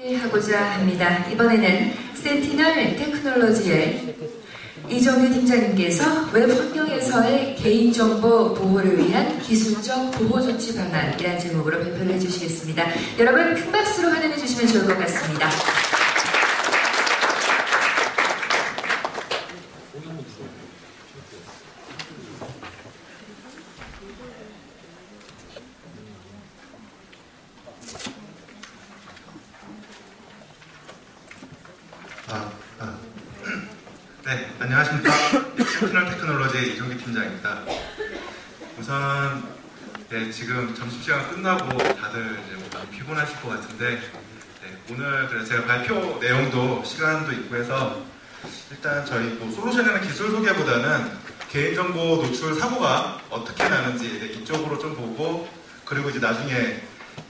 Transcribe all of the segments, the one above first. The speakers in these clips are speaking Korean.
하고자 합니다. 이번에는 센티널 테크놀로지의 이정규 팀장님께서 웹 환경에서의 개인정보 보호를 위한 기술적 보호 조치 방안이라는 제목으로 발표를 해주시겠습니다. 여러분 큰 박수로 환영해 주시면 좋을 것 같습니다. 네, 안녕하십니까. 센티널 테크놀로지의 이정규 팀장입니다. 우선 지금 점심시간 끝나고 다들 이제 많이 피곤하실 것 같은데 오늘 그래서 제가 발표 내용도 시간도 있고 해서 일단 저희 솔루션이나 기술 소개보다는 개인정보 노출 사고가 어떻게 나는지 이쪽으로 좀 보고, 그리고 이제 나중에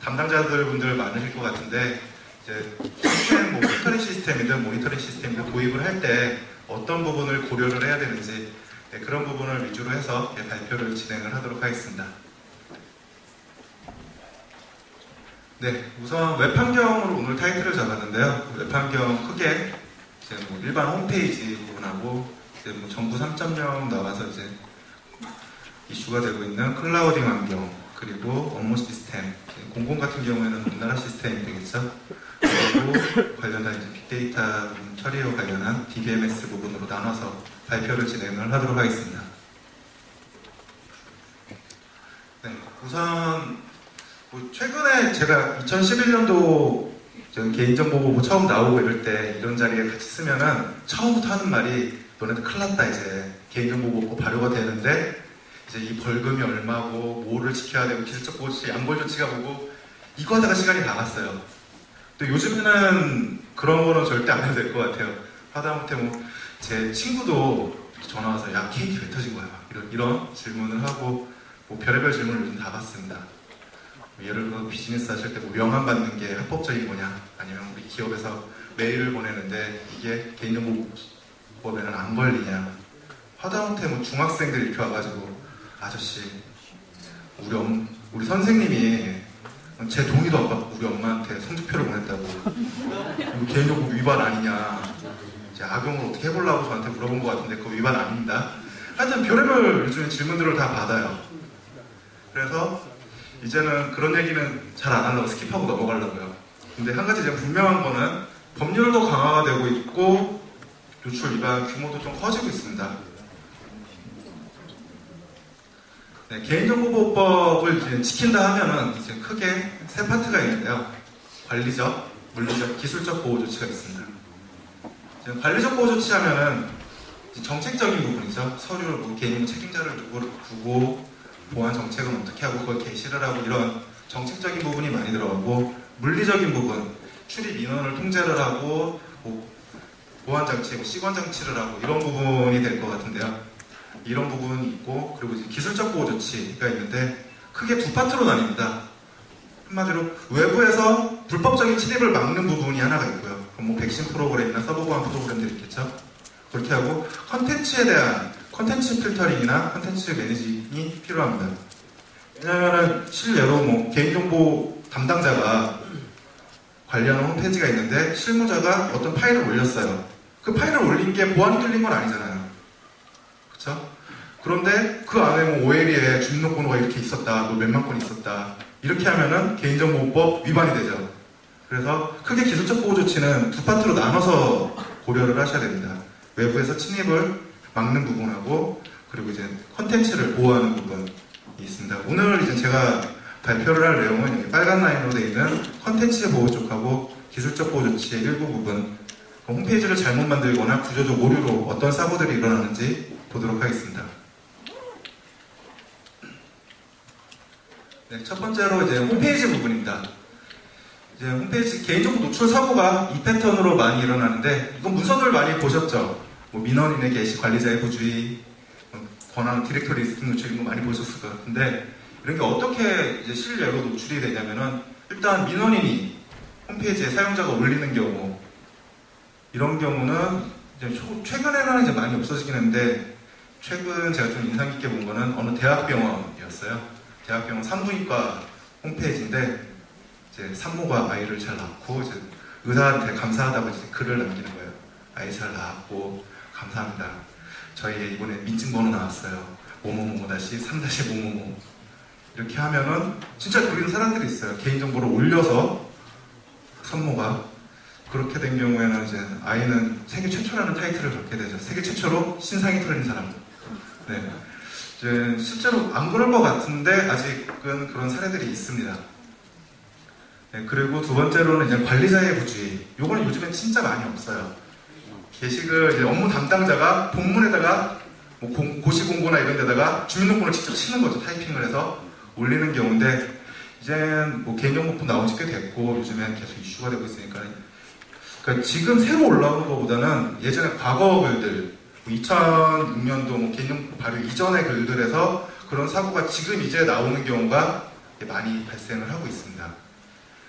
담당자들 분들 많으실 것 같은데 이제 시스템, 필터링 시스템이든 모니터링 시스템이든 도입을 할 때 어떤 부분을 고려를 해야 되는지 그런 부분을 위주로 해서 발표를 진행을 하도록 하겠습니다. 네, 우선 웹 환경으로 오늘 타이틀을 잡았는데요. 웹 환경 크게 이제 일반 홈페이지 부분하고 이제 정부 3.0 나와서 이제 이슈가 되고 있는 클라우딩 환경, 그리고 업무 시스템, 공공 같은 경우에는 문나라 시스템이 되겠죠. 그리고 관련한 이제 빅데이터 처리와 관련한 DBMS 부분으로 나눠서 발표를 진행을 하도록 하겠습니다. 네, 우선 최근에 제가 2011년도 개인정보 보고 처음 나오고 이럴 때 이런 자리에 같이 쓰면은 처음부터 하는 말이 너네들 큰일 났다, 이제 개인정보 보고 발효가 되는데 이제 이 벌금이 얼마고 뭐를 지켜야 되고 기술적 보호조치, 양벌 조치가 뭐고 이거 하다가 시간이 다 갔어요. 또 요즘에는 그런 거는 절대 안 해도 될 것 같아요. 하다못해 제 친구도 전화 와서 야, 케이크 왜 터진 거야? 이런 질문을 하고 별의별 질문을 요즘 다 받습니다. 예를 들어 비즈니스 하실 때 명함 받는 게 합법적인 거냐, 아니면 우리 기업에서 메일을 보내는데 이게 개인정보법에는 안 걸리냐, 하다못해 중학생들이 이렇게 와가지고 아저씨 우리 선생님이 제 동의도 안 받고 우리 엄마한테 성적표를 보냈다고 이거 개인정보 위반 아니냐, 이제 악용을 어떻게 해보려고 저한테 물어본 것 같은데 그거 위반 아닙니다. 하여튼 별의별 요즘에 질문들을 다 받아요. 그래서 이제는 그런 얘기는 잘 안 하려고 스킵하고 넘어가려고요. 근데 한 가지 이제 분명한 거는 법률도 강화가 되고 있고 노출 위반 규모도 좀 커지고 있습니다. 네, 개인정보보호법을 이제 지킨다 하면은 이제 크게 세 파트가 있는데요. 관리적, 물리적, 기술적 보호 조치가 있습니다. 관리적 보호 조치 하면은 정책적인 부분이죠. 서류를 개인 책임자를 두고 보안 정책은 어떻게 하고 그걸 게시를 하고 이런 정책적인 부분이 많이 들어가고, 물리적인 부분, 출입 인원을 통제를 하고 보안 장치, 시관 장치를 하고 이런 부분이 될 것 같은데요. 이런 부분이 있고, 그리고 이제 기술적 보호 조치가 있는데 크게 두 파트로 나뉩니다. 한마디로 외부에서 불법적인 침입을 막는 부분이 하나가 있고요. 그럼 백신 프로그램이나 서버 보안 프로그램들이 있겠죠. 그렇게 하고 컨텐츠에 대한 컨텐츠 필터링이나 컨텐츠 매니징이 필요합니다. 왜냐하면 실례로 개인정보 담당자가 관리하는 홈페이지가 있는데 실무자가 어떤 파일을 올렸어요. 그 파일을 올린 게 보안이 뚫린 건 아니잖아요. 그렇죠? 그런데 그 안에 OLE에 주민등록번호가 이렇게 있었다, 몇만 건 있었다, 이렇게 하면은 개인정보법 위반이 되죠. 그래서 크게 기술적 보호 조치는 두 파트로 나눠서 고려를 하셔야 됩니다. 외부에서 침입을 막는 부분하고, 그리고 이제 컨텐츠를 보호하는 부분이 있습니다. 오늘 이제 제가 발표를 할 내용은 여기 빨간 라인으로 되어 있는 컨텐츠 보호 쪽하고 기술적 보호 조치의 일부 부분, 홈페이지를 잘못 만들거나 구조적 오류로 어떤 사고들이 일어나는지 보도록 하겠습니다. 네, 첫 번째로 이제 홈페이지 부분입니다. 이제 홈페이지 개인정보 노출 사고가 이 패턴으로 많이 일어나는데, 이건 문서들 많이 보셨죠? 민원인의 게시, 관리자의 부주의, 권한 디렉터리 리스팅 노출 이런 거 많이 보셨을 것 같은데, 이런 게 어떻게 이제 실례로 노출이 되냐면은, 일단 민원인이 홈페이지에 사용자가 올리는 경우, 이런 경우는 이제 최근에는 이제 많이 없어지긴 했는데, 최근 제가 좀 인상 깊게 본 거는 어느 대학병원이었어요. 대학병원 산부인과 홈페이지인데, 이제 산모가 아이를 잘 낳고 이제 의사한테 감사하다고 이제 글을 남기는 거예요. 아이 잘 나왔고 감사합니다. 저희 이번에 민증번호 나왔어요. 뭐뭐뭐-3-뭐뭐뭐 이렇게 하면은 진짜 그런 사람들이 있어요. 개인정보를 올려서 선모가 그렇게 된 경우에는 이제 아이는 세계 최초라는 타이틀을 갖게 되죠. 세계 최초로 신상이 털린 사람. 네. 이제 실제로 안 그럴 것 같은데 아직은 그런 사례들이 있습니다. 네, 그리고 두 번째로는 이제 관리자의 부주의. 요거는 요즘엔 진짜 많이 없어요. 게시글 이제 업무 담당자가 본문에다가 뭐 고시공고나 이런 데다가 주민등록번호를 직접 치는 거죠. 타이핑을 해서 올리는 경우인데 이제는 뭐 개인정보법 나온 지 꽤 됐고 요즘엔 계속 이슈가 되고 있으니까 그러니까 지금 새로 올라오는 것보다는 예전에 과거 글들 2006년도 뭐 개인정보 발효 이전의 글들에서 그런 사고가 지금 이제 나오는 경우가 많이 발생을 하고 있습니다.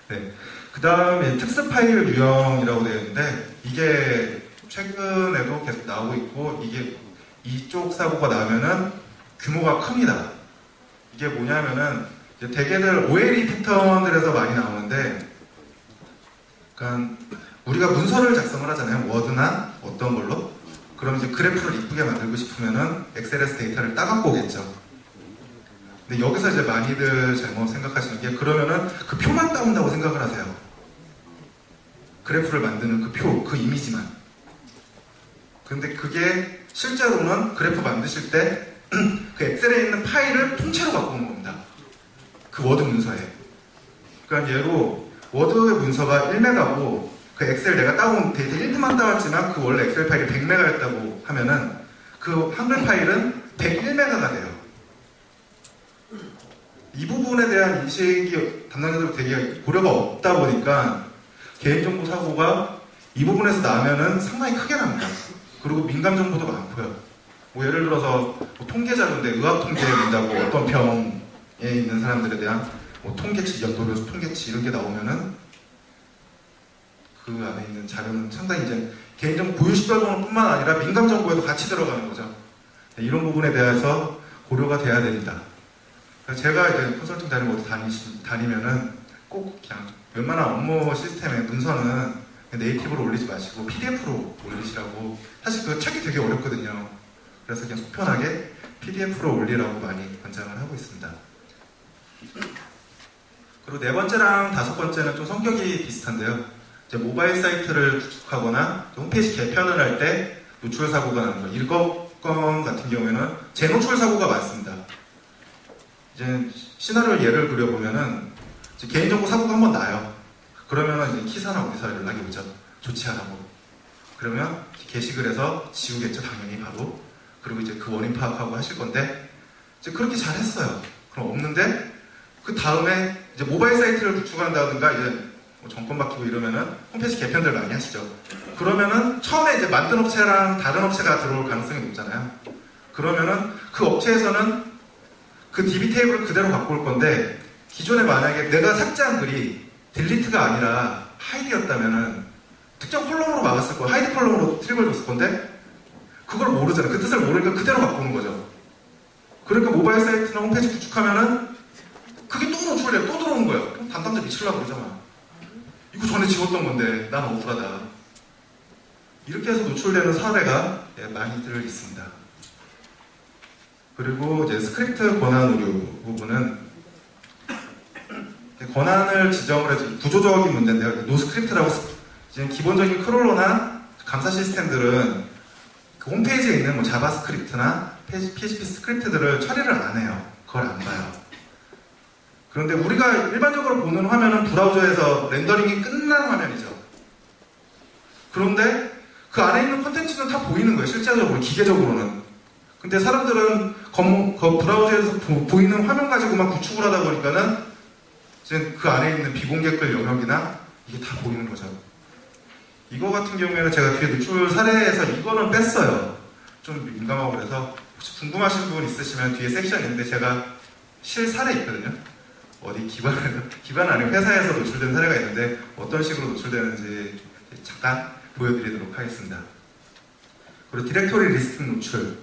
네. 그 다음에 특수 파일 유형이라고 되어 있는데 이게 최근에도 계속 나오고 있고 이게 이쪽 사고가 나면은 규모가 큽니다. 이게 뭐냐면은 대개들 OLE 패턴들에서 많이 나오는데 그러니까 우리가 문서를 작성을 하잖아요. 워드나 어떤 걸로. 그럼 이제 그래프를 이쁘게 만들고 싶으면은 엑셀에서 데이터를 따갖고 오겠죠. 근데 여기서 이제 많이들 잘못 생각하시는 게 그러면은 그 표만 따온다고 생각을 하세요. 그래프를 만드는 그 표, 그 이미지만. 근데 그게 실제로는 그래프 만드실 때 그 엑셀에 있는 파일을 통째로 갖고 오는 겁니다. 그 워드 문서에. 그러니까 예로 워드의 문서가 1메가고 그 엑셀 내가 따온 데이터 1만 따왔지만 그 원래 엑셀 파일이 100메가였다고 하면은 그 한글 파일은 101메가가 돼요. 이 부분에 대한 인식이 담당자들 되게 고려가 없다 보니까 개인정보 사고가 이 부분에서 나면은 상당히 크게 납니다. 그리고 민감 정보도 많고요. 뭐 예를 들어서 뭐 통계자료인데 의학 통계에 된다고 어떤 병에 있는 사람들에 대한 뭐 통계치, 연도별 통계치 이런 게 나오면은 그 안에 있는 자료는 상당히 이제 개인정보 고유식별번호뿐만 아니라 민감 정보에도 같이 들어가는 거죠. 네, 이런 부분에 대해서 고려가 돼야 됩니다. 제가 이제 컨설팅 다니고 다니면은 꼭 그냥 웬만한 업무 시스템의 문서는 네이티브로 올리지 마시고 PDF로 올리시라고. 사실 그거 찾기 되게 어렵거든요. 그래서 그냥 속편하게 PDF로 올리라고 많이 권장을 하고 있습니다. 그리고 네 번째랑 다섯 번째는 좀 성격이 비슷한데요. 이제 모바일 사이트를 구축하거나 홈페이지 개편을 할 때 노출 사고가 나는 거. 일거건 같은 경우에는 재노출 사고가 많습니다. 이제 시나리오 예를 그려보면은 이제 개인정보 사고가 한번 나요. 그러면은 이제 키사나 어디서 연락이 오죠. 좋지 않아고. 그러면 게시글 해서 지우겠죠, 당연히 바로. 그리고 이제 그 원인 파악하고 하실 건데 이제 그렇게 잘 했어요. 그럼 없는데 그 다음에 이제 모바일 사이트를 구축한다든가 이제 뭐 정권 바뀌고 이러면은 홈페이지 개편들 많이 하시죠. 그러면은 처음에 이제 만든 업체랑 다른 업체가 들어올 가능성이 높잖아요. 그러면은 그 업체에서는 그 DB 테이블을 그대로 갖고 올 건데 기존에 만약에 내가 삭제한 글이 딜리트가 아니라 하이드였다면은 특정 컬럼으로 막았을 거예요. 하이드 컬럼으로 트릭을 줬을 건데 그걸 모르잖아요. 그 뜻을 모르니까 그대로 갖고 오는 거죠. 그러니까 모바일 사이트나 홈페이지 구축하면은 그게 또 노출돼요. 또 들어오는 거예요. 그럼 담당자 미치려고 그러잖아. 이거 전에 지웠던 건데 난 억울하다. 이렇게 해서 노출되는 사례가 많이들 있습니다. 그리고 이제 스크립트 권한 오류 부분은 권한을 지정을 해서 구조적인 문제인데요. 노스크립트라고 지금 기본적인 크롤러나 감사 시스템들은 그 홈페이지에 있는 뭐 자바스크립트나 PHP 스크립트들을 처리를 안 해요. 그걸 안 봐요. 그런데 우리가 일반적으로 보는 화면은 브라우저에서 렌더링이 끝난 화면이죠. 그런데 그 안에 있는 콘텐츠는 다 보이는 거예요. 실제적으로, 기계적으로는. 근데 사람들은 그 브라우저에서 보이는 화면 가지고만 구축을 하다 보니까는 이제 그 안에 있는 비공개 글 영역이나 이게 다 보이는 거죠. 이거 같은 경우에는 제가 뒤에 노출 사례에서 이거는 뺐어요. 좀 민감하고 그래서 혹시 궁금하신 부분 있으시면 뒤에 섹션 있는데 제가 실 사례 있거든요. 어디 기반 아닌 회사에서 노출된 사례가 있는데 어떤 식으로 노출되는지 잠깐 보여드리도록 하겠습니다. 그리고 디렉토리 리스트 노출.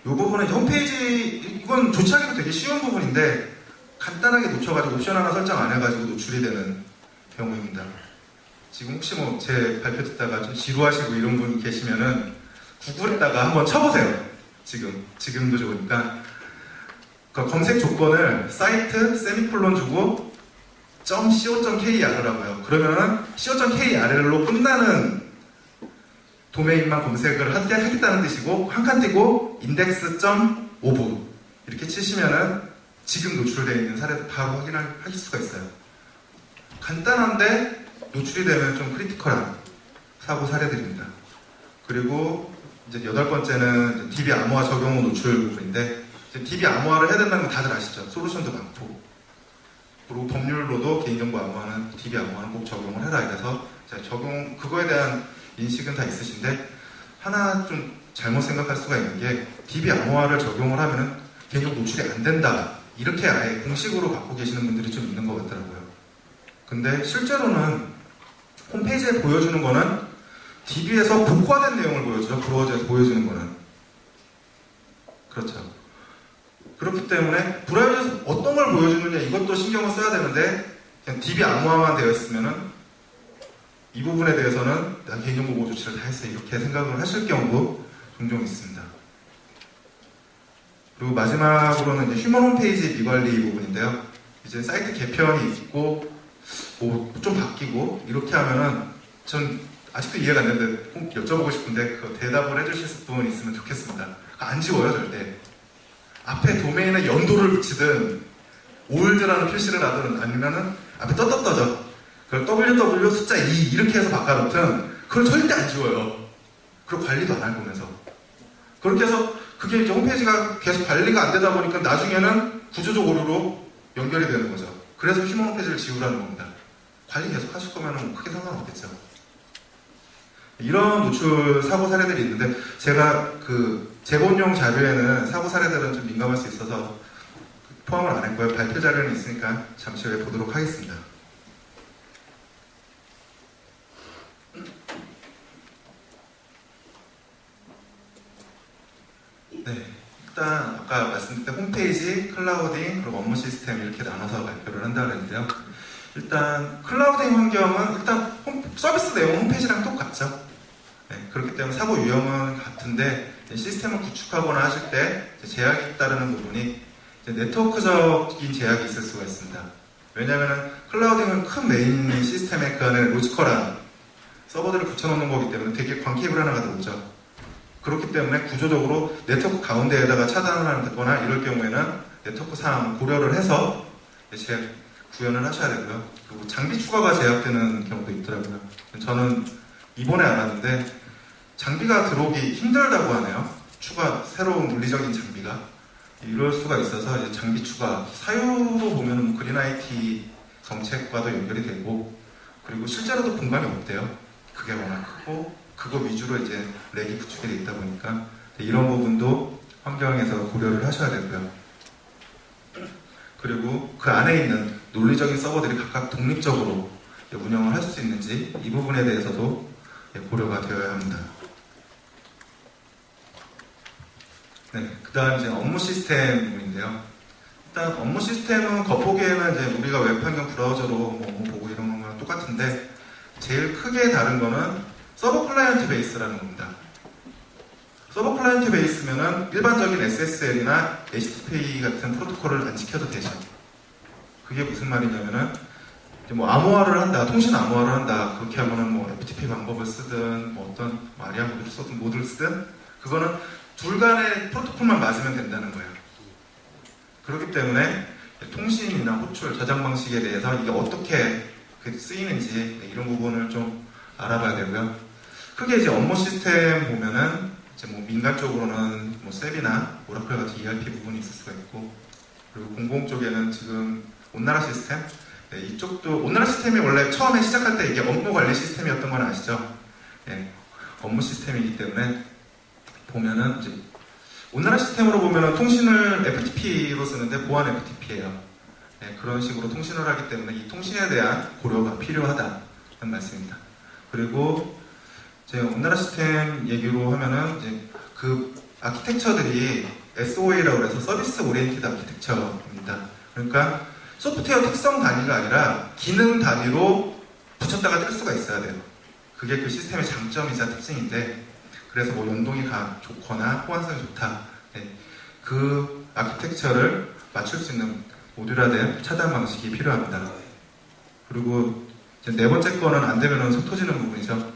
이 부분은 홈페이지, 이건 조치하기도 되게 쉬운 부분인데 간단하게 놓쳐가지고 옵션 하나 설정 안 해가지고 노출이 되는 경우입니다. 지금 혹시 뭐 제 발표 듣다가 좀 지루하시고 이런 분 계시면은 구글에다가 한번 쳐보세요. 지금도 좋으니까. 그 검색 조건을 사이트 세미콜론 주고 .co.kr라고요. 그러면은 co.kr로 끝나는 도메인만 검색을 하겠다는 뜻이고 한 칸 띄고 index.ov 이렇게 치시면은 지금 노출되어 있는 사례를 바로 확인하실 수가 있어요. 간단한데 노출이 되면 좀 크리티컬한 사고 사례들입니다. 그리고 이제 8번째는 DB 암호화 적용 후 노출 부분인데 DB 암호화를 해야 된다는 건 다들 아시죠? 솔루션도 많고 그리고 법률로도 개인정보 암호화는 DB 암호화는 꼭 적용을 해라 이래서 그거에 대한 인식은 다 있으신데 하나 좀 잘못 생각할 수가 있는 게 DB 암호화를 적용을 하면은 개인정보 노출이 안 된다 이렇게 아예 공식으로 갖고 계시는 분들이 좀 있는 것 같더라고요. 근데 실제로는 홈페이지에 보여주는 거는 DB에서 복화된 내용을 보여주죠. 브라우저에서 보여주는 거는. 그렇죠. 그렇기 때문에 브라우저에서 어떤 걸 보여주느냐 이것도 신경을 써야 되는데 그냥 DB 암호화만 되어 있으면은 이 부분에 대해서는 난 개인정보 보호 조치를 다 했어 이렇게 생각을 하실 경우도 종종 있습니다. 그리고 마지막으로는 이제 휴먼 홈페이지 미관리 부분인데요. 이제 사이트 개편이 있고 뭐 좀 바뀌고 이렇게 하면은 전 아직도 이해가 안 되는데 꼭 여쭤보고 싶은데 그 대답을 해주실 분 있으면 좋겠습니다. 안 지워요 절대. 앞에 도메인에 연도를 붙이든 올드라는 표시를 하든 아니면은 앞에 떠져 그걸 ww 숫자 2 이렇게 해서 바꿔놓든 그걸 절대 안 지워요. 그리고 관리도 안 할 거면서 그렇게 해서 그게 이제 홈페이지가 계속 관리가 안 되다 보니까 나중에는 구조적 오류로 연결이 되는 거죠. 그래서 휴먼 홈페이지를 지우라는 겁니다. 관리 계속 하실 거면 크게 상관없겠죠. 이런 노출 사고 사례들이 있는데 제가 그 제본용 자료에는 사고 사례들은 좀 민감할 수 있어서 포함을 안 했고요. 발표 자료는 있으니까 잠시 후에 보도록 하겠습니다. 네, 일단 아까 말씀드린 홈페이지, 클라우딩, 그리고 업무 시스템 이렇게 나눠서 발표를 한다고 했는데요. 일단 클라우딩 환경은 일단 서비스 내용 홈페이지랑 똑같죠. 네, 그렇기 때문에 사고 유형은 같은데 시스템을 구축하거나 하실 때 제약이 따르는 부분이 네트워크적인 제약이 있을 수가 있습니다. 왜냐하면 클라우딩은 큰 메인 시스템에 그 안에 로지컬한 서버들을 붙여놓는 거기 때문에 되게 광 케이블 하나가 들어오죠. 그렇기 때문에 구조적으로 네트워크 가운데에다가 차단을 하거나 이럴 경우에는 네트워크 상황을 고려를 해서 구현을 하셔야 되고요. 그리고 장비 추가가 제약되는 경우도 있더라고요. 저는 이번에 알았는데 장비가 들어오기 힘들다고 하네요. 새로운 물리적인 장비가. 이럴 수가 있어서 이제 장비 추가, 사유로 보면 그린 IT 정책과도 연결이 되고, 그리고 실제로도 공간이 없대요. 그게 워낙 크고, 그거 위주로 이제 렉이 구축이 돼 있다 보니까, 이런 부분도 환경에서 고려를 하셔야 되고요. 그리고 그 안에 있는 논리적인 서버들이 각각 독립적으로 운영을 할 수 있는지, 이 부분에 대해서도 고려가 되어야 합니다. 네, 그 다음 이제 업무 시스템 부분인데요. 일단 업무 시스템은 겉보기에는 이제 우리가 웹 환경 브라우저로 뭐 업무 보고 이런 거랑 똑같은데 제일 크게 다른 거는 서버 클라이언트 베이스라는 겁니다. 서버 클라이언트 베이스면은 일반적인 SSL이나 HTTP 같은 프로토콜을 안 지켜도 되죠. 그게 무슨 말이냐면은 뭐 암호화를 한다, 통신 암호화를 한다. 그렇게 하면은 뭐 FTP 방법을 쓰든 뭐 어떤 아리아 모드를 쓰든 모드를 쓰든 그거는 둘 간의 프로토콜만 맞으면 된다는 거예요. 그렇기 때문에 통신이나 호출, 저장 방식에 대해서 이게 어떻게 쓰이는지 이런 부분을 좀 알아봐야 되고요. 크게 이제 업무 시스템 보면은 이제 뭐 민간 쪽으로는 뭐 셉이나 오라클 같은 ERP 부분이 있을 수가 있고, 그리고 공공 쪽에는 지금 온나라 시스템, 네, 이쪽도 온나라 시스템이 원래 처음에 시작할 때 이게 업무 관리 시스템이었던 건 아시죠? 네, 업무 시스템이기 때문에 보면은 이제 온나라 시스템으로 보면은 통신을 FTP로 쓰는데 보안 FTP예요. 네, 그런 식으로 통신을 하기 때문에 이 통신에 대한 고려가 필요하다는 말씀입니다. 그리고 이제 온나라 시스템 얘기로 하면은 이제 그 아키텍처들이 SOA라고 해서 서비스 오리엔티드 아키텍처입니다. 그러니까 소프트웨어 특성 단위가 아니라 기능 단위로 멈췄다가 뜰 수가 있어야 돼요. 그게 그 시스템의 장점이자 특징인데, 그래서 뭐 연동이 좋거나 호환성이 좋다. 네. 그 아키텍처를 맞출 수 있는 모듈화된 차단 방식이 필요합니다. 그리고 이제 네 번째 거는 안 되면은 속 터지는 부분이죠.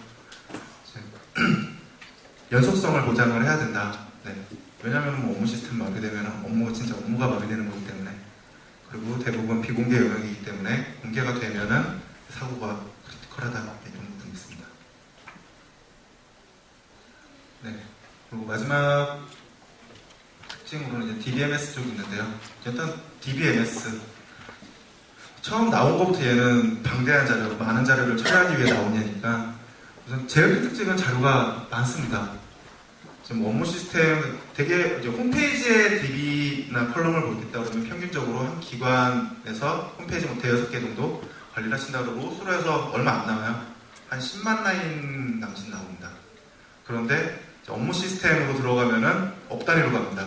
연속성을 보장을 해야 된다. 네. 왜냐하면 뭐 업무 시스템 마비되면 업무가 마비되는 거기 때문에. 그리고 대부분 비공개 영역이기 때문에 공개가 되면은 사고가 크리티컬하다. 이런 부분이 있습니다. 네. 그리고 마지막 특징으로는 이제 DBMS 쪽이 있는데요. 일단 DBMS 처음 나온 것부터 얘는 방대한 자료, 많은 자료를 처리하기 위해 나온 얘니까 우선 제일 큰 특징은 자료가 많습니다. 지금 업무 시스템 되게 이제 홈페이지에 DB나 컬럼을 보겠다 그러면 평균적으로 한 기관에서 홈페이지 뭐 대여섯 개 정도 관리를 하신다 그러고 수로 해서 얼마 안 나와요. 한 10만 라인 남짓 나옵니다. 그런데 업무 시스템으로 들어가면은 억 단위로 갑니다.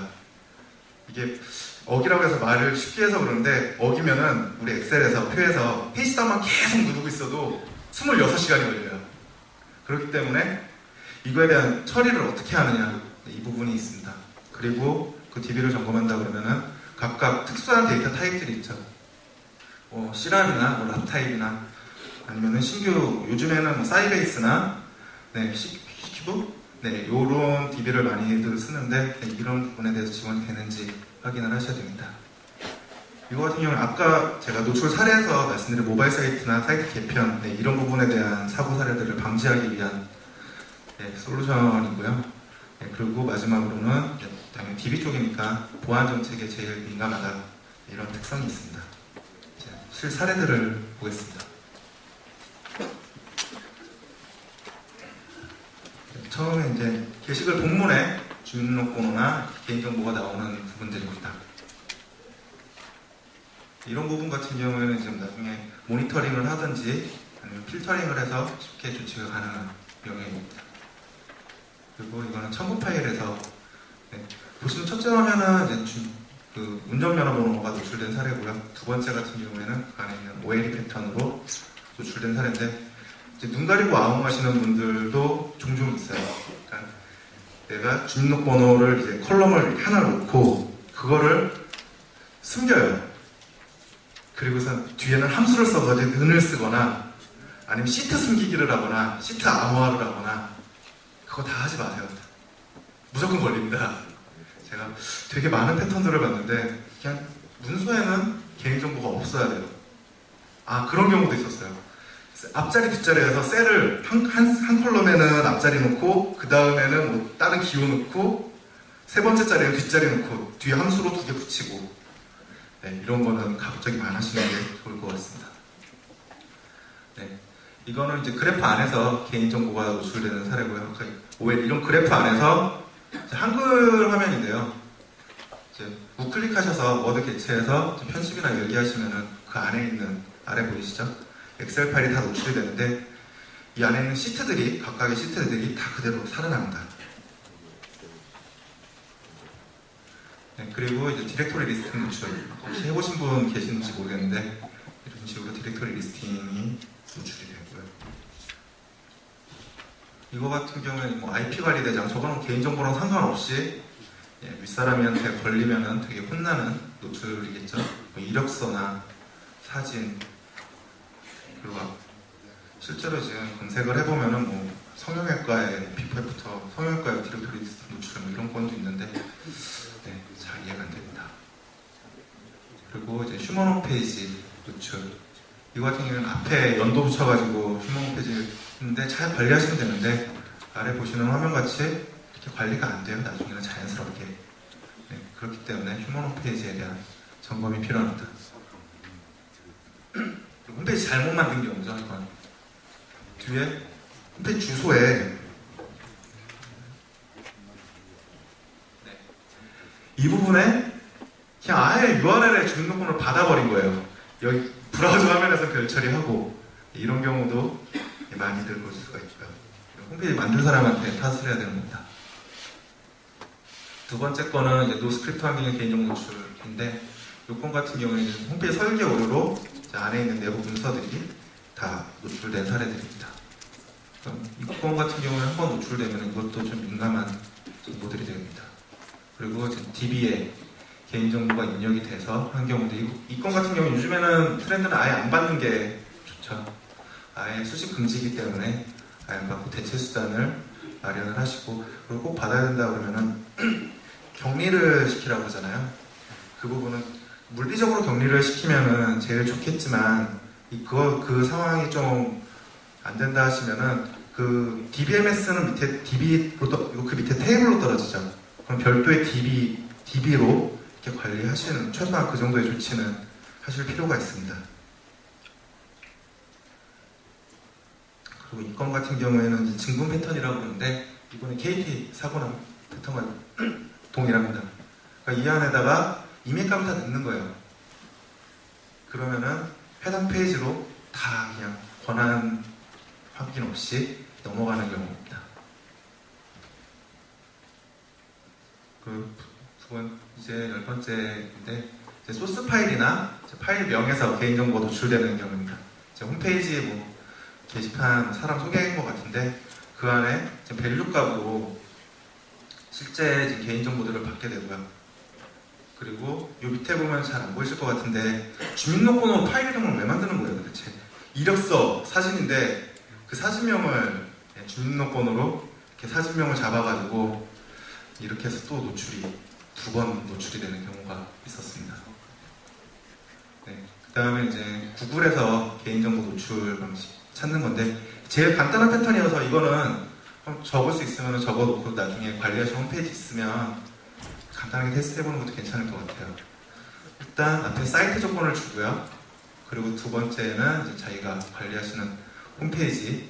이게 억이라고 해서 말을 쉽게 해서 그러는데 억이면은 우리 엑셀에서 표에서 페이지 다운만 계속 누르고 있어도 26시간이 걸려요. 그렇기 때문에 이거에 대한 처리를 어떻게 하느냐 이 부분이 있습니다. 그리고 그 DB를 점검한다 그러면은 각각 특수한 데이터 타입들이 있죠. C랍이나 랍 타입이나 아니면은 신규 요즘에는 뭐 사이베이스나 네, 큐브 네, 요런 DB를 많이들 쓰는데 네, 이런 부분에 대해서 지원이 되는지 확인을 하셔야 됩니다. 이거 같은 경우는 아까 제가 노출 사례에서 말씀드린 모바일 사이트나 사이트 개편 네, 이런 부분에 대한 사고 사례들을 방지하기 위한 네, 솔루션이고요. 네, 그리고 마지막으로는 네, 당연히 DB 쪽이니까 보안 정책에 제일 민감하다 네, 이런 특성이 있습니다. 실 사례들을 보겠습니다. 처음에 이제 게시글 본문에 주민등록번호나 개인정보가 나오는 부분들입니다. 이런 부분 같은 경우에는 지금 나중에 모니터링을 하든지 아니면 필터링을 해서 쉽게 조치가 가능한 명령입니다. 그리고 이거는 첨부 파일에서 네, 보시면 첫째 화면은 이제 그 운전면허 번호가 노출된 사례고요. 두 번째 같은 경우에는 그 안에 있는 OLE 패턴으로 노출된 사례인데 이제 눈 가리고 아웅하시는 분들도 종종 있어요. 그러니까 내가 주민등록번호를 이제 컬럼을 하나 놓고 그거를 숨겨요. 그리고서 뒤에는 함수를 써서 은을 쓰거나 아니면 시트 숨기기를 하거나 시트 암호화를 하거나 그거 다 하지 마세요. 무조건 걸립니다. 제가 되게 많은 패턴들을 봤는데 그냥 문서에는 개인정보가 없어야 돼요. 아 그런 경우도 있었어요. 앞자리 뒷자리에서 셀을 한 컬럼에는 앞자리 놓고 그 다음에는 뭐 다른 기호 놓고 세 번째 자리에는 뒷자리 놓고 뒤에 함수로 두 개 붙이고 네, 이런 거는 가급적이 안 하시는 게 좋을 것 같습니다. 네, 이거는 이제 그래프 안에서 개인정보가 노출되는 사례고요. OL 이런 그래프 안에서 한글 화면인데요. 이제 우클릭하셔서 워드 개체해서 편집이나 열기하시면은 그 안에 있는 아래 보이시죠? 엑셀 파일이 다 노출이 되는데 이 안에 있는 시트들이 각각의 시트들이 다 그대로 살아납니다. 네, 그리고 이제 디렉토리 리스팅 노출 혹시 해보신 분 계시는지 모르겠는데 이런 식으로 디렉토리 리스팅이 노출이 되고요. 이거 같은 경우에는 뭐 IP 관리 대장 저거는 개인정보랑 상관없이 예, 윗사람한테 걸리면은 되게 혼나는 노출이겠죠. 뭐 이력서나 사진 그리고 실제로 지금 검색을 해보면은 뭐 성형외과의 비포애프터 성형외과의 디렉토리 리스팅 노출 뭐 이런 건도 있는데 네, 잘 이해가 안 됩니다. 그리고 이제 휴먼 홈페이지 노출 이거 같은 경우는 앞에 연도 붙여가지고 휴먼 홈페이지 했는데 잘 관리하시면 되는데 아래 보시는 화면같이 이렇게 관리가 안 돼요. 나중에는 자연스럽게 네, 그렇기 때문에 휴먼 홈페이지에 대한 점검이 필요합니다. 홈페이지 잘못 만든 경우죠. 이건 뒤에 홈페이지 주소에 네. 이 부분에 그냥 아예 URL에 주민등록번호를 받아버린 거예요. 여기 브라우저 화면에서 별 처리하고 이런 경우도 많이들 볼 수가 있고요. 홈페이지 만든 사람한테 탓을 해야 되는 겁니다. 두 번째 거는 이제 노스크립트 환경의 개인정보 노출인데 이 건 같은 경우에는 홈페이지 설계 오류로 안에 있는 내부 문서들이 다 노출된 사례들입니다. 이건 같은 경우는 한번 노출되면 이것도 좀 민감한 정보들이 됩니다. 그리고 DB에 개인정보가 입력이 돼서 한 경우인데 이 건 같은 경우는 요즘에는 트렌드는 아예 안 받는 게 좋죠. 아예 수집 금지이기 때문에 아예 안 받고 대체 수단을 마련을 하시고, 그리고 꼭 받아야 된다 그러면은 격리를 시키라고 하잖아요. 그 부분은 물리적으로 격리를 시키면은 제일 좋겠지만 그 상황이 좀 안 된다 하시면은 그 DBMS는 밑에 그 밑에 테이블로 떨어지죠. 그럼 별도의 DB로 이렇게 관리하시는, 최소한 그 정도의 조치는 하실 필요가 있습니다. 그리고 이 건 같은 경우에는 이제 증분 패턴이라고 하는데, 이번에 KT 사고난 패턴과 동일합니다. 그러니까 이 안에다가 이메일값을 다 넣는 거예요. 그러면은 해당 페이지로 다 그냥 권한 확인 없이 넘어가는 경우입니다. 그 이제 10번째인데, 이제 소스 파일이나 파일명에서 개인정보 노출되는 경우입니다. 이제 홈페이지에 뭐 게시판 사람 소개한 것 같은데, 그 안에 밸류 값으로 실제 개인정보들을 받게 되고요. 그리고 요 밑에 보면 잘 안 보이실 것 같은데, 주민등록번호 파일 이름을 왜 만드는 거예요 도대체? 이력서 사진인데 그 사진명을 주민등록번호로 이렇게 사진명을 잡아가지고 이렇게 해서 또 노출이 2번 노출이 되는 경우가 있었습니다. 네, 그 다음에 이제 구글에서 개인정보 노출 방식 찾는 건데, 제일 간단한 패턴이어서 이거는 적을 수 있으면 적어놓고 나중에 관리하신 홈페이지 있으면 간단하게 테스트해보는 것도 괜찮을 것 같아요. 일단 앞에 사이트 조건을 주고요. 그리고 두 번째는 이제 자기가 관리하시는 홈페이지를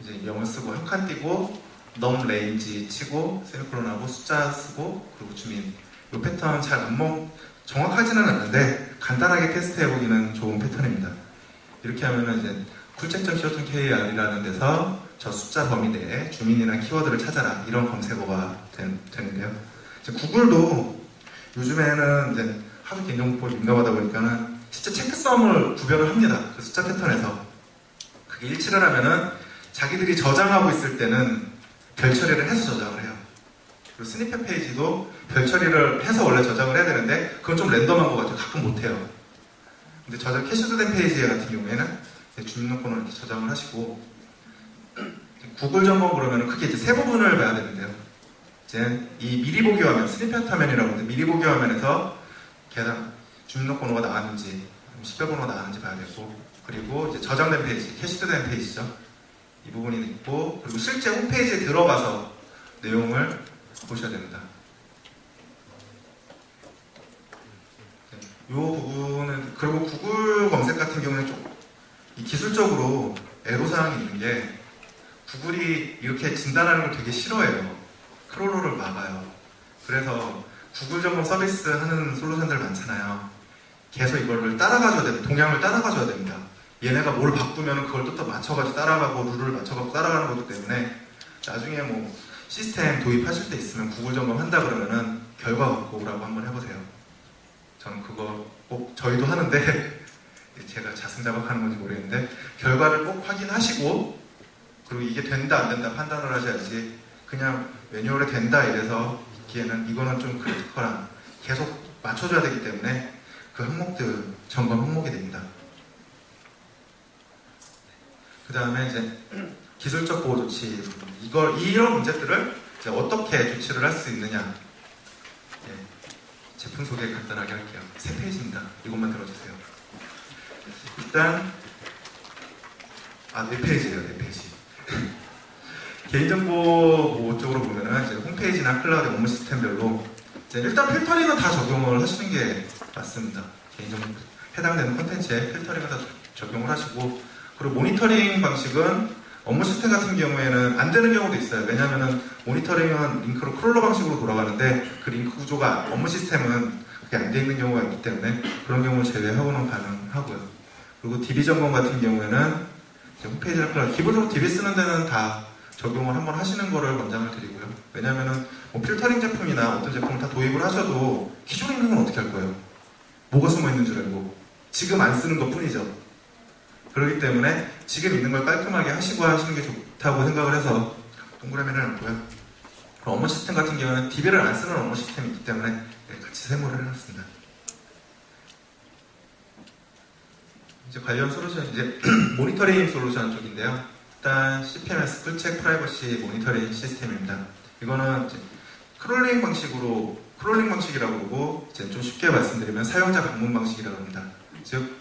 이제 영어 쓰고 한 칸 띄고 넘 레인지 치고 세미콜론하고 숫자 쓰고 그리고 주민. 이 패턴 정확하지는 않는데 간단하게 테스트해보기는 좋은 패턴입니다. 이렇게 하면은 이제 쿨책.co.kr이라는 데서 저 숫자 범위 내에 주민이나 키워드를 찾아라, 이런 검색어가 되는데요. 이제 구글도 요즘에는 이제 하도 개인정보에 민감하다 보니까는 실제 체크썸을 구별을 합니다. 그 숫자 패턴에서. 그게 일치를 하면은 자기들이 저장하고 있을 때는 별 처리를 해서 저장을 해요. 그리고 스니펫 페이지도 별 처리를 해서 원래 저장을 해야 되는데 그건 좀 랜덤한 것 같아요. 가끔 못해요. 근데 저장 캐시드된 페이지 같은 경우에는 주민등록번호를 이렇게 저장을 하시고, 구글 점검 그러면 크게 이제 세 부분을 봐야 되는데요. 이제 이 미리 보기 화면, 스니펫 화면이라고 하는데 미리 보기 화면에서 계단 주민등록번호가 나왔는지, 식별번호가 나왔는지 봐야 되고, 그리고 이제 저장된 페이지, 캐시드된 페이지죠. 이 부분이 있고, 그리고 실제 홈페이지에 들어가서 내용을 보셔야 됩니다. 이 부분은, 그리고 구글 검색 같은 경우는 좀 이 기술적으로 애로사항이 있는 게, 구글이 이렇게 진단하는 걸 되게 싫어해요. 크롤러를 막아요. 그래서 구글 점검 서비스 하는 솔루션들 많잖아요. 계속 이거를 따라가줘야 됩니다. 동향을 따라가줘야 됩니다. 얘네가 뭘 바꾸면 그걸 또 맞춰가지고 따라가고 룰을 맞춰가지고 따라가는 거기 때문에 나중에 뭐 시스템 도입하실 때 있으면 구글 점검 한다 그러면은 결과 갖고 오라고 한번 해보세요. 저는 그거 꼭 저희도 하는데 제가 자승자박하는 건지 모르겠는데 결과를 꼭 확인하시고, 그리고 이게 된다 안 된다 판단을 하셔야지 그냥 매뉴얼에 된다 이래서 있기에는 이거는 좀 크리티컬한, 계속 맞춰줘야 되기 때문에 그 항목들 점검 항목이 됩니다. 그 다음에 이제 기술적 보호 조치, 이런 문제들을 이제 어떻게 조치를 할 수 있느냐. 제품 소개 간단하게 할게요. 3페이지입니다. 이것만 들어주세요. 일단 4페이지예요. 4페이지. 개인정보 보호 쪽으로 보면은 이제 홈페이지나 클라우드 업무 시스템별로 이제 일단 필터링은 다 적용을 하시는 게 맞습니다. 개인정보 해당되는 콘텐츠에 필터링을 다 적용을 하시고, 그리고 모니터링 방식은 업무 시스템 같은 경우에는 안 되는 경우도 있어요. 왜냐하면 모니터링은 링크로 크롤러 방식으로 돌아가는데 그 링크 구조가 업무 시스템은 그게 안 돼 있는 경우가 있기 때문에 그런 경우를 제외하고는 가능하고요. 그리고 DB 점검 같은 경우에는 홈페이지나 클라우드, 기본적으로 DB 쓰는 데는 다 적용을 한번 하시는 거를 권장을 드리고요. 왜냐하면 뭐 필터링 제품이나 어떤 제품을 다 도입을 하셔도 기존에 있는 건 어떻게 할 거예요? 뭐가 숨어 있는 줄 알고 지금 안 쓰는 것 뿐이죠. 그렇기 때문에 지금 있는 걸 깔끔하게 하시고 하시는 게 좋다고 생각을 해서 동그라미를 해놨고요. 업무 시스템 같은 경우는 DB를 안 쓰는 업무 시스템이 있기 때문에 같이 세모를 해놨습니다. 이제 관련 솔루션, 이제 모니터링 솔루션 쪽인데요. 일단 CPMS 풀체크 프라이버시 모니터링 시스템입니다. 이거는 이제 크롤링 방식이라고 보고 이제 좀 쉽게 말씀드리면 사용자 방문 방식이라고 합니다. 즉,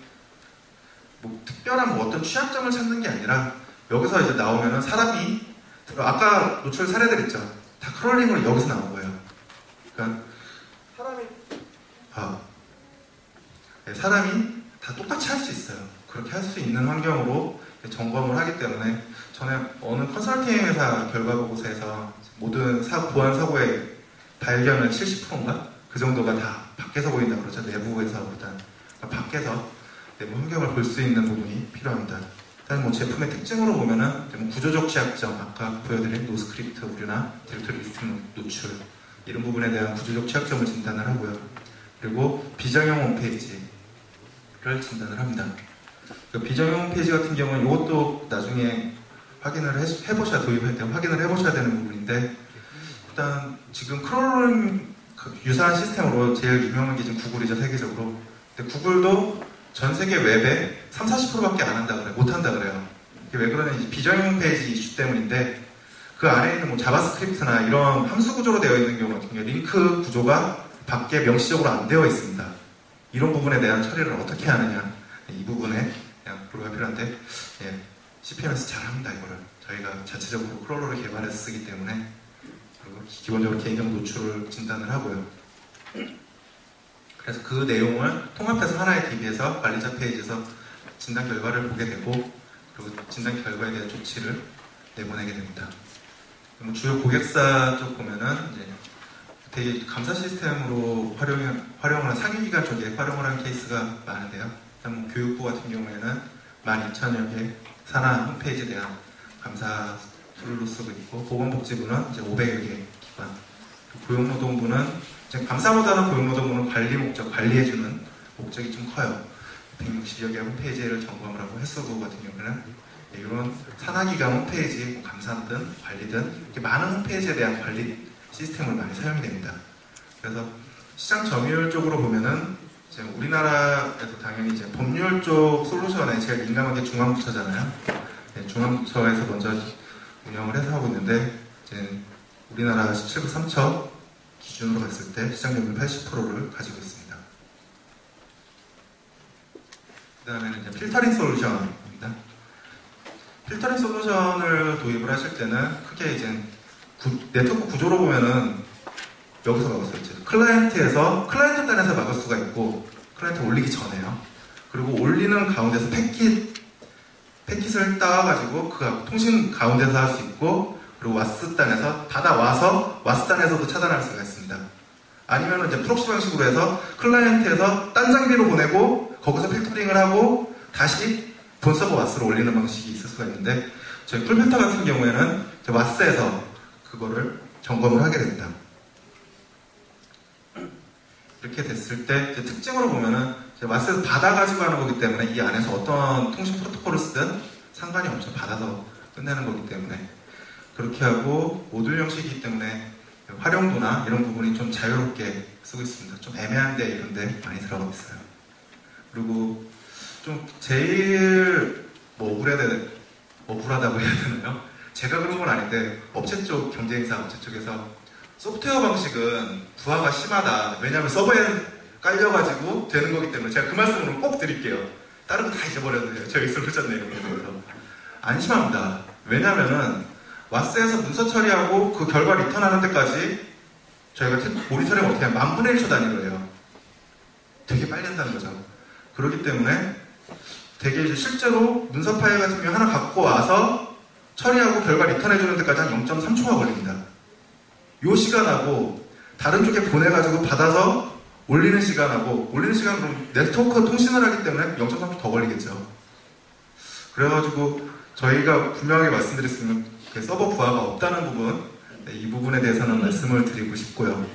뭐 특별한 뭐 어떤 취약점을 찾는 게 아니라 여기서 이제 나오면은 사람이 아까 노출 사례들 있죠. 다 크롤링으로 여기서 나온 거예요. 그러니까 사람이 다 똑같이 할 수 있어요. 그렇게 할 수 있는 환경으로 점검을 하기 때문에 전에 어느 컨설팅 회사 결과 보고서에서 모든 보안 사고의 발견은 70%인가? 그 정도가 다 밖에서 보인다고 그러죠. 내부에서보다. 그러니까 밖에서 내부 환경을 볼 수 있는 부분이 필요합니다. 일단 뭐 제품의 특징으로 보면은 뭐 구조적 취약점, 아까 보여드린 노스크립트 오류나 디렉토리 리스트 노출 이런 부분에 대한 구조적 취약점을 진단을 하고요. 그리고 비정형 홈페이지를 진단을 합니다. 그 비정형 홈페이지 같은 경우는 이것도 나중에 확인을 도입할 때 확인을 해보셔야 되는 부분인데, 일단 지금 크롤링 유사한 시스템으로 제일 유명한 게 지금 구글이죠, 세계적으로. 근데 구글도 전 세계 웹에 30-40%밖에 안 한다 그래요. 못 한다 그래요. 이게 왜 그러냐면 비정형 홈페이지 이슈 때문인데, 그 안에 있는 뭐 자바스크립트나 이런 함수 구조로 되어 있는 경우 같은 경우 링크 구조가 밖에 명시적으로 안 되어 있습니다. 이런 부분에 대한 처리를 어떻게 하느냐, 이 부분에 그냥 보루가 필요한데, CPMS 잘합니다. 이거를 저희가 자체적으로 크롤러를 개발해서 쓰기 때문에. 그리고 기본적으로 개인정 노출을 진단을 하고요. 그래서 그 내용을 통합해서 하나의 DB에서 관리자 페이지에서 진단 결과를 보게 되고, 그리고 진단 결과에 대한 조치를 내보내게 됩니다. 주요 고객사 쪽 보면은 이제 되게 감사 시스템으로 활용을 한 상위기관 쪽에 활용을 한 케이스가 많은데요. 일단 뭐 교육부 같은 경우에는 12,000여 개 산하 홈페이지에 대한 감사 툴로 쓰고 있고, 보건복지부는 이제 500여 개 기관, 고용노동부는 이제 감사보다는 고용노동부는 관리 목적, 관리해주는 목적이 좀 커요. 160여 개 홈페이지를 점검을 하고, 헬스부 같은 경우에는 이런 산하기관 홈페이지, 뭐 감사든 관리든 이렇게 많은 홈페이지에 대한 관리 시스템을 많이 사용이 됩니다. 그래서 시장 점유율 쪽으로 보면은 이제 우리나라에서 당연히 이제 법률 쪽 솔루션에 제일 민감한 게 중앙부처잖아요. 중앙부처에서 먼저 운영을 해서 하고 있는데, 이제 우리나라 17부 3처 기준으로 봤을 때 시장 점유율 80%를 가지고 있습니다. 그 다음에는 이제 필터링 솔루션입니다. 필터링 솔루션을 도입을 하실 때는 크게 이제 네트워크 구조로 보면은 여기서 막을 수 있죠. 클라이언트 단에서 막을 수가 있고, 클라이언트 올리기 전에요. 그리고 올리는 가운데서 패킷을 따와가지고 그 통신 가운데서 할 수 있고, 그리고 와스 단에서 받아와서 와스 단에서도 차단할 수가 있습니다. 아니면 이제 프록시 방식으로 해서 클라이언트에서 딴 장비로 보내고 거기서 필터링을 하고 다시 본 서버 와스로 올리는 방식이 있을 수가 있는데, 저희 풀필터 같은 경우에는 와스에서 그거를 점검을 하게 됩니다. 이렇게 됐을 때 특징으로 보면은 와스에서 받아가지고 하는 거기 때문에 이 안에서 어떤 통신 프로토콜을 쓰든 상관이 없죠. 받아서 끝내는 거기 때문에. 그렇게 하고 모듈 형식이기 때문에 활용도나 이런 부분이 좀 자유롭게 쓰고 있습니다. 좀 애매한데 이런데 많이 들어가고 있어요. 그리고 좀 제일 억울하다고 해야 되나요? 제가 그런 건 아닌데, 업체 쪽 경쟁사 업체 쪽에서 소프트웨어 방식은 부하가 심하다. 왜냐하면 서버에 깔려가지고 되는 거기 때문에. 제가 그 말씀을 꼭 드릴게요. 다른 거 다 잊어버렸는데요. 저희 솔루션 내용에 대해서. 안 심합니다. 왜냐하면은 와스에서 문서 처리하고 그 결과 리턴하는 데까지 저희가 모니터링 어떻게 하면 10,000분의 1초 단위로 해요. 되게 빨리 한다는 거죠. 그렇기 때문에 되게 이제 실제로 문서 파일 같은 경우 하나 갖고 와서 처리하고 결과 리턴해주는 데까지 한 0.3초가 걸립니다. 요 시간하고 다른 쪽에 보내가지고 받아서 올리는 시간하고, 올리는 시간은 그럼 네트워크 통신을 하기 때문에 0.3초 더 걸리겠죠. 그래가지고 저희가 분명하게 말씀드렸으면 서버 부하가 없다는 부분, 이 부분에 대해서는 말씀을 드리고 싶고요.